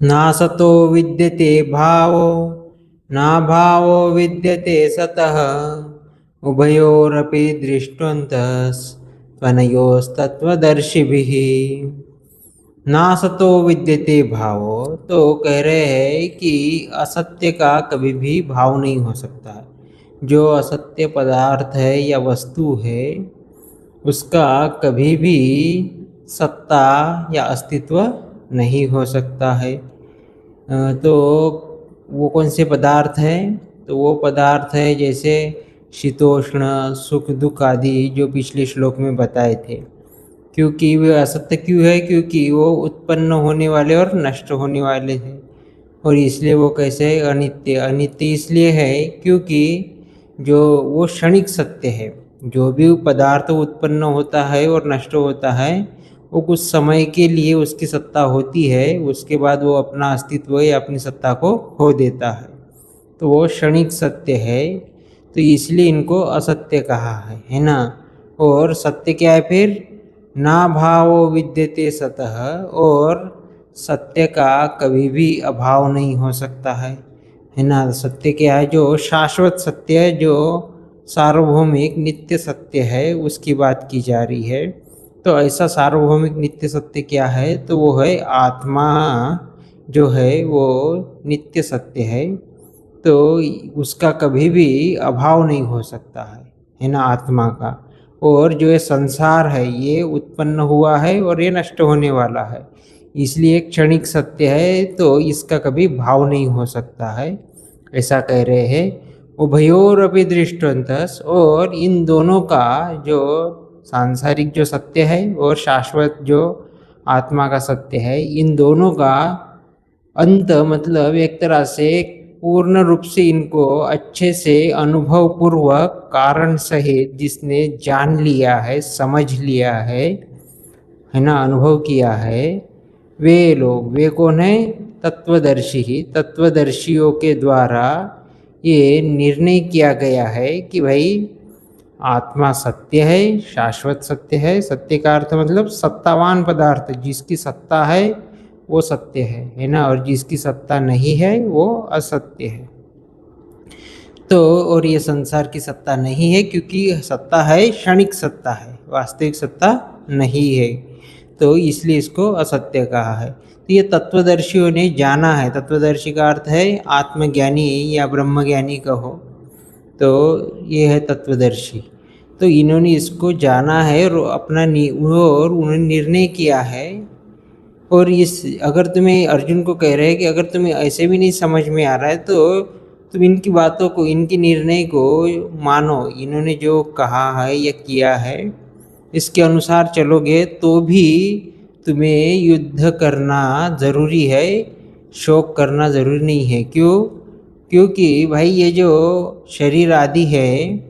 नासतो विद्यते भावो नाभावो विद्यते सतः उभयोरपि दृष्टवन्तस्त्वनयोस्तत्त्वदर्शिभिः। नासतो विद्यते भावो, तो कह रहे हैं कि असत्य का कभी भी भाव नहीं हो सकता है। जो असत्य पदार्थ है या वस्तु है उसका कभी भी सत्ता या अस्तित्व नहीं हो सकता है। तो वो कौन से पदार्थ हैं? तो वो पदार्थ है जैसे शीतोष्ण, सुख दुख आदि, जो पिछले श्लोक में बताए थे। क्योंकि वे असत्य क्यों है? क्योंकि वो उत्पन्न होने वाले और नष्ट होने वाले हैं, और इसलिए वो कैसे है? अनित्य। अनित्य इसलिए है क्योंकि जो वो क्षणिक सत्य है। जो भी पदार्थ उत्पन्न होता है और नष्ट होता है वो कुछ समय के लिए उसकी सत्ता होती है, उसके बाद वो अपना अस्तित्व या अपनी सत्ता को खो देता है। तो वो क्षणिक सत्य है, तो इसलिए इनको असत्य कहा है ना। और सत्य क्या है फिर? ना भावो विद्यते सतः, और सत्य का कभी भी अभाव नहीं हो सकता है ना। सत्य क्या है? जो शाश्वत सत्य है, जो सार्वभौमिक नित्य सत्य है, उसकी बात की जा रही है। तो ऐसा सार्वभौमिक नित्य सत्य क्या है? तो वो है आत्मा, जो है वो नित्य सत्य है। तो उसका कभी भी अभाव नहीं हो सकता है ना, आत्मा का। और जो ये संसार है ये उत्पन्न हुआ है और ये नष्ट होने वाला है, इसलिए क्षणिक सत्य है, तो इसका कभी भाव नहीं हो सकता है, ऐसा कह रहे हैं। उभयोरपि दृष्टवन्तः, और इन दोनों का, जो सांसारिक जो सत्य है और शाश्वत जो आत्मा का सत्य है, इन दोनों का अंत मतलब एक तरह से पूर्ण रूप से इनको अच्छे से अनुभव पूर्वक कारण सहित जिसने जान लिया है, समझ लिया है ना, अनुभव किया है, वे लोग, वे कौन है? तत्वदर्शी ही। तत्वदर्शियों के द्वारा ये निर्णय किया गया है कि भाई आत्मा सत्य है, शाश्वत सत्य है। सत्य का अर्थ मतलब सत्तावान पदार्थ, जिसकी सत्ता है वो सत्य है ना, और जिसकी सत्ता नहीं है वो असत्य है। तो और ये संसार की सत्ता नहीं है, क्योंकि सत्ता है क्षणिक सत्ता है, वास्तविक सत्ता नहीं है, तो इसलिए इसको असत्य कहा है। तो ये तत्वदर्शियों ने जाना है। तत्वदर्शी का अर्थ है आत्मज्ञानी या ब्रह्मज्ञानी कहो, तो ये है तत्वदर्शी। तो इन्होंने इसको जाना है और अपना और उन्होंने निर्णय किया है। और इस, अगर तुम्हें, अर्जुन को कह रहे हैं कि अगर तुम्हें ऐसे भी नहीं समझ में आ रहा है तो तुम इनकी बातों को, इनके निर्णय को मानो। इन्होंने जो कहा है या किया है इसके अनुसार चलोगे तो भी तुम्हें युद्ध करना ज़रूरी है, शोक करना ज़रूरी नहीं है। क्यों? क्योंकि भाई ये जो शरीर आदि है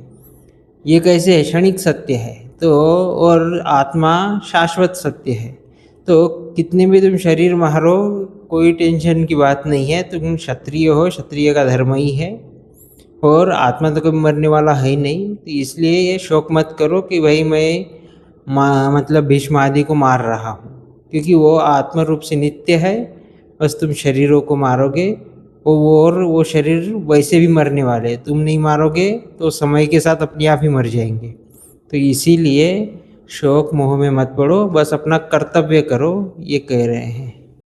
ये कैसे है? क्षणिक सत्य है, तो और आत्मा शाश्वत सत्य है। तो कितने भी तुम शरीर मारो, कोई टेंशन की बात नहीं है। तुम क्षत्रिय हो, क्षत्रिय का धर्म ही है, और आत्मा तो कभी मरने वाला है ही नहीं। तो इसलिए ये शोक मत करो कि भाई मैं मतलब भीष्म आदि को मार रहा हूँ, क्योंकि वो आत्मा रूप से नित्य है। बस तुम शरीरों को मारोगे, और वो शरीर वैसे भी मरने वाले हैं। तुम नहीं मारोगे तो समय के साथ अपने आप ही मर जाएंगे। तो इसीलिए शोक मोह में मत पड़ो, बस अपना कर्तव्य करो, ये कह रहे हैं।